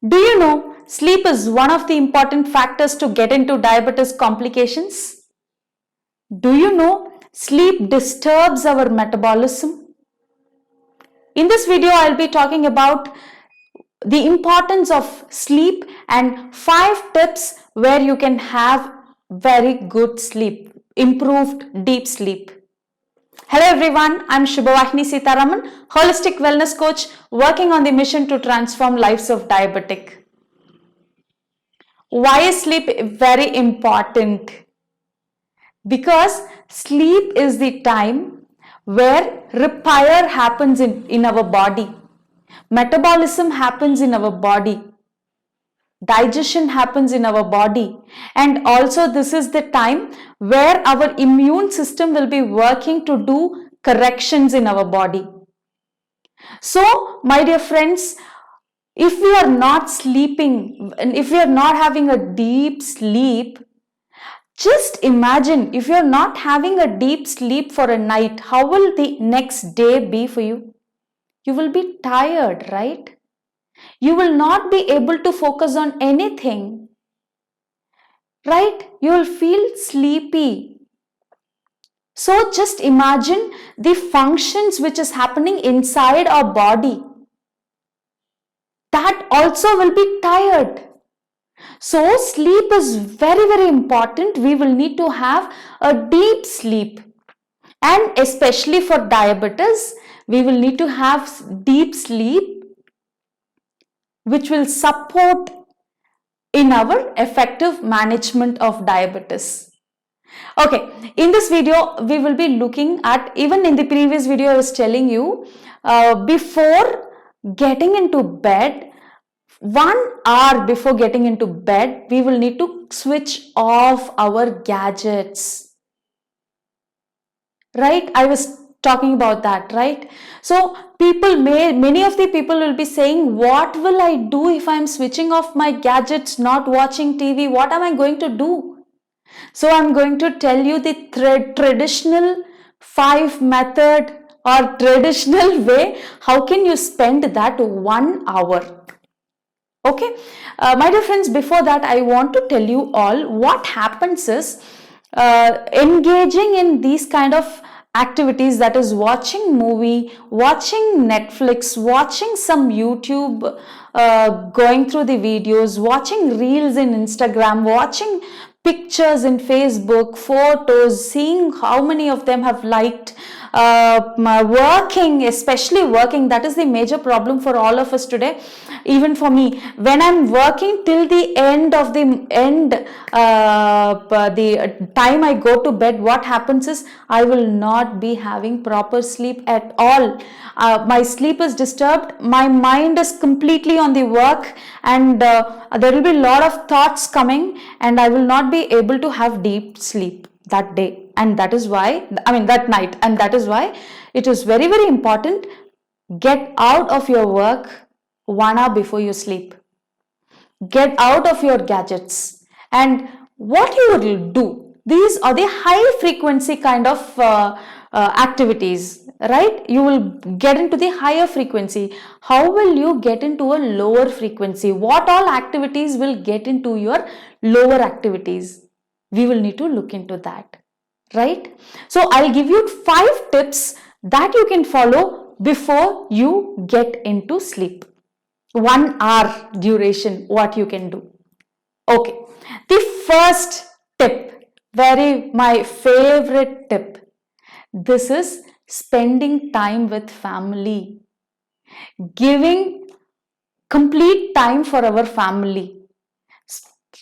Do you know sleep is one of the important factors to get into diabetes complications? Do you know sleep disturbs our metabolism? In this video, I'll be talking about the importance of sleep and 5 tips where you can have very good sleep, improved deep sleep. Hello everyone, I'm Subha Sitaraman, holistic wellness coach working on the mission to transform lives of diabetic. Why is sleep very important? Because sleep is the time where repair happens in our body. Metabolism happens in our body. Digestion happens in our body. And also this is the time where our immune system will be working to do corrections in our body. So, my dear friends, if we are not sleeping, and if we are not having a deep sleep, just imagine if you are not having a deep sleep for a night, how will the next day be for you? You will be tired, right? You will not be able to focus on anything, right? You will feel sleepy. So just imagine the functions which is happening inside our body. That also will be tired. So sleep is very important. We will need to have a deep sleep. And especially for diabetes, we will need to have deep sleep which will support in our effective management of diabetes. Okay, in this video, we will be looking at, even in the previous video, I was telling you, before getting into bed, 1 hour before getting into bed, we will need to switch off our gadgets. Right? I was talking about that, right? So many of the people will be saying, what will I do if I'm switching off my gadgets, not watching TV? What am I going to do? So I'm going to tell you the traditional 5 method or traditional way, how can you spend that 1 hour? Okay, my dear friends, before that, I want to tell you all what happens is engaging in these kind of activities, that is watching movie, watching Netflix, watching some YouTube, going through the videos, watching reels in Instagram, watching pictures in Facebook, photos, seeing how many of them have liked, working, especially working, that is the major problem for all of us today. Even for me, when I'm working till the end, the time I go to bed, what happens is I will not be having proper sleep at all. My sleep is disturbed, my mind is completely on the work, and there will be a lot of thoughts coming, and I will not be able to have deep sleep that day. And that is why, that night, and that is why it is very important, get out of your work 1 hour before you sleep. Get out of your gadgets. And what you will do, these are the high frequency kind of activities, right? You will get into the higher frequency. How will you get into a lower frequency? What all activities will get into your lower activities? We will need to look into that, right? So I'll give you 5 tips that you can follow before you get into sleep. 1 hour duration, what you can do. Okay, the first tip, my favorite tip, this is spending time with family, giving complete time for our family,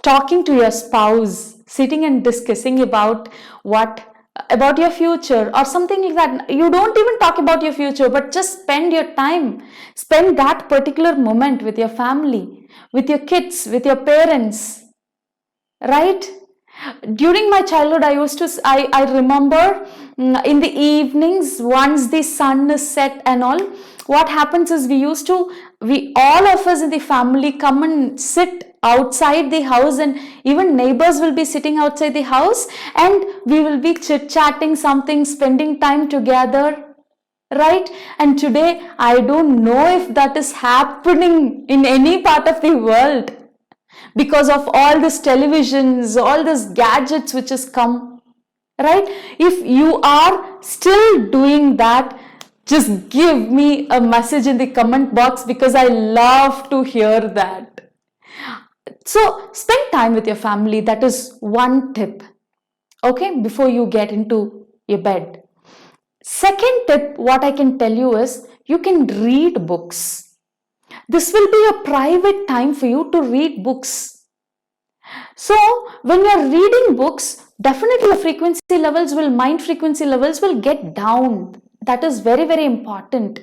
talking to your spouse, sitting and discussing about your future or something like that. You don't even talk about your future, but just spend your time. Spend that particular moment with your family, with your kids, with your parents, right? During my childhood, I remember in the evenings, once the sun is set and all, what happens is we all of us in the family come and sit outside the house, and even neighbors will be sitting outside the house, and we will be chit-chatting something, spending time together, right? And today I don't know if that is happening in any part of the world because of all these televisions, all these gadgets which has come, right? If you are still doing that, just give me a message in the comment box, because I love to hear that. So spend time with your family. That is one tip, okay, before you get into your bed. Second tip, what I can tell you is, you can read books. This will be a private time for you to read books. So when you are reading books, definitely your mind frequency levels will get down. That is very, very important.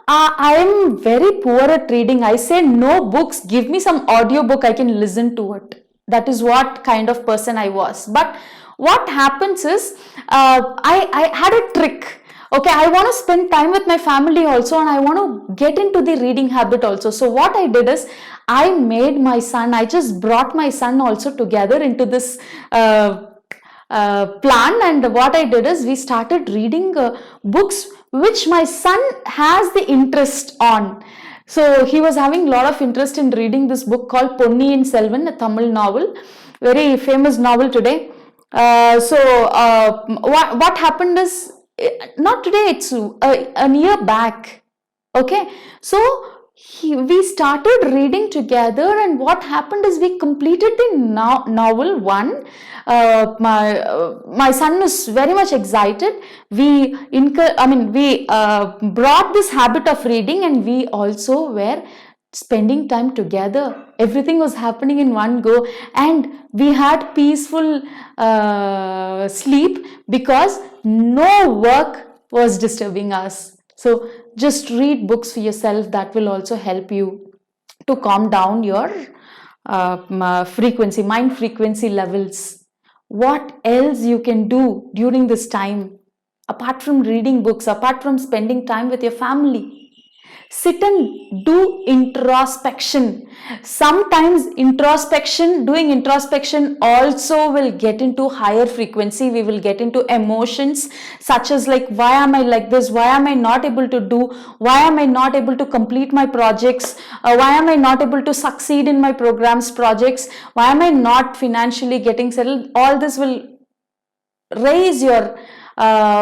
I am very poor at reading. I say no books, give me some audio book, I can listen to it. That is what kind of person I was. But what happens is, I had a trick. Okay, I want to spend time with my family also, and I want to get into the reading habit also. So what I did is, I just brought my son also together into this plan. And what I did is, we started reading books which my son has the interest on. So he was having a lot of interest in reading this book called Ponniyin Selvan, a Tamil novel, very famous novel today. What happened is, not today, it's a year back. Okay, so we started reading together, and what happened is, we completed the novel one. My son is very much excited. We brought this habit of reading, and we also were spending time together. Everything was happening in one go, and we had peaceful sleep, because no work was disturbing us. So just read books for yourself. That will also help you to calm down your mind frequency levels. What else you can do during this time, apart from reading books, apart from spending time with your family? Sit and do introspection. Sometimes doing introspection also will get into higher frequency. We will get into emotions such as, like, why am I like this? Why am I not able to do? Why am I not able to complete my projects? Why am I not able to succeed in my programs, projects? Why am I not financially getting settled? All this will raise your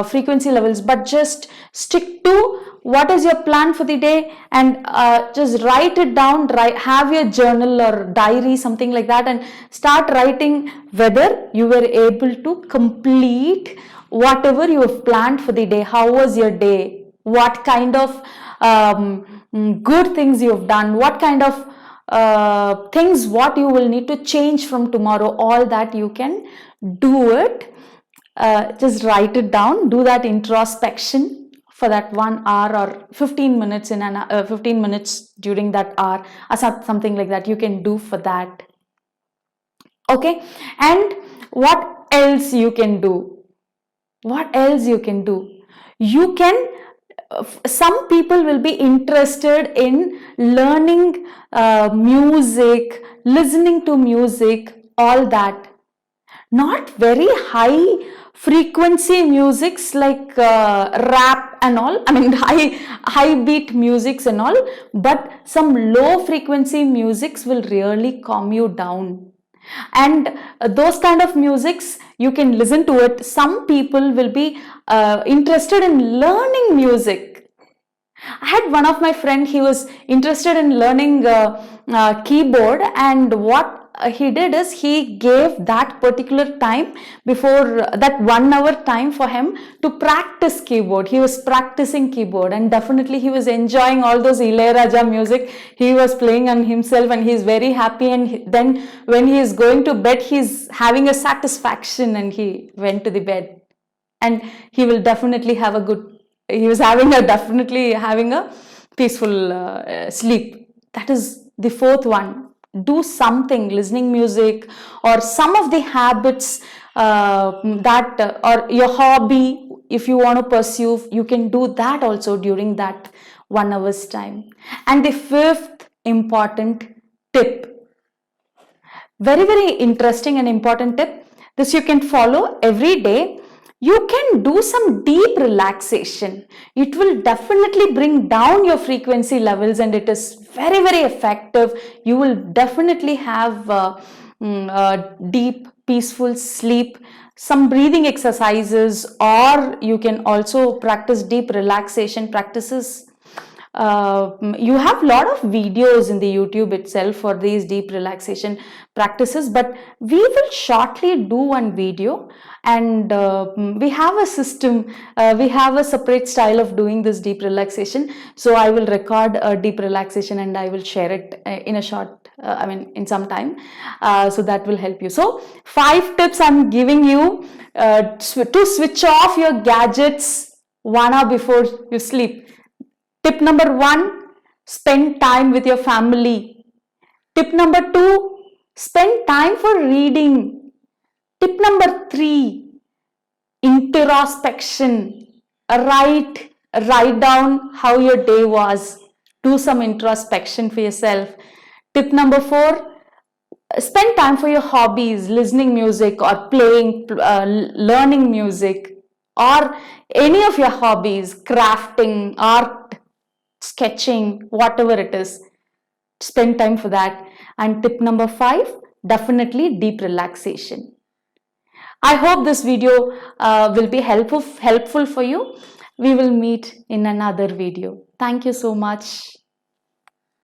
frequency levels. But just stick to what is your plan for the day, and just write it down. Have your journal or diary, something like that, and start writing whether you were able to complete whatever you have planned for the day. How was your day? What kind of good things you have done? What kind of things what you will need to change from tomorrow? All that you can do it. Just write it down. Do that introspection for that 1 hour or 15 minutes 15 minutes during that hour, or something like that you can do for that. Okay, and what else you can do? You can, some people will be interested in learning music, listening to music, all that. Not very high frequency musics like rap and all, high beat musics and all, but some low frequency musics will really calm you down. And those kind of musics, you can listen to it. Some people will be interested in learning music. I had one of my friend, he was interested in learning keyboard, and what he did is, he gave that particular time, before that 1 hour time for him to practice keyboard. He was practicing keyboard, and definitely he was enjoying all those Ilayaraja music. He was playing on himself, and he is very happy. And then when he is going to bed, he's having a satisfaction, and he went to the bed, and he will definitely have a good, he was definitely having a peaceful sleep. That is the fourth one. Do something, listening music, or some of the habits or your hobby, if you want to pursue, you can do that also during that 1 hour's time. And the fifth important tip, very, very interesting and important tip, this you can follow every day. you can do some deep relaxation. It will definitely bring down your frequency levels, and it is very, very effective. You will definitely have deep, peaceful sleep. Some breathing exercises, or you can also practice deep relaxation practices. You have a lot of videos in the YouTube itself for these deep relaxation practices, but we will shortly do one video, and we have a system, we have a separate style of doing this deep relaxation. So I will record a deep relaxation and I will share it in a short, in some time. So that will help you. So 5 tips I'm giving you to switch off your gadgets 1 hour before you sleep. Tip number 1, spend time with your family. Tip number 2, spend time for reading. Tip number 3, introspection. Write down how your day was. Do some introspection for yourself. Tip number 4, spend time for your hobbies, listening music or playing, learning music, or any of your hobbies, crafting, art, sketching, whatever it is. Spend time for that. And tip number 5, definitely deep relaxation. I hope this video will be helpful for you. We will meet in another video. Thank you so much.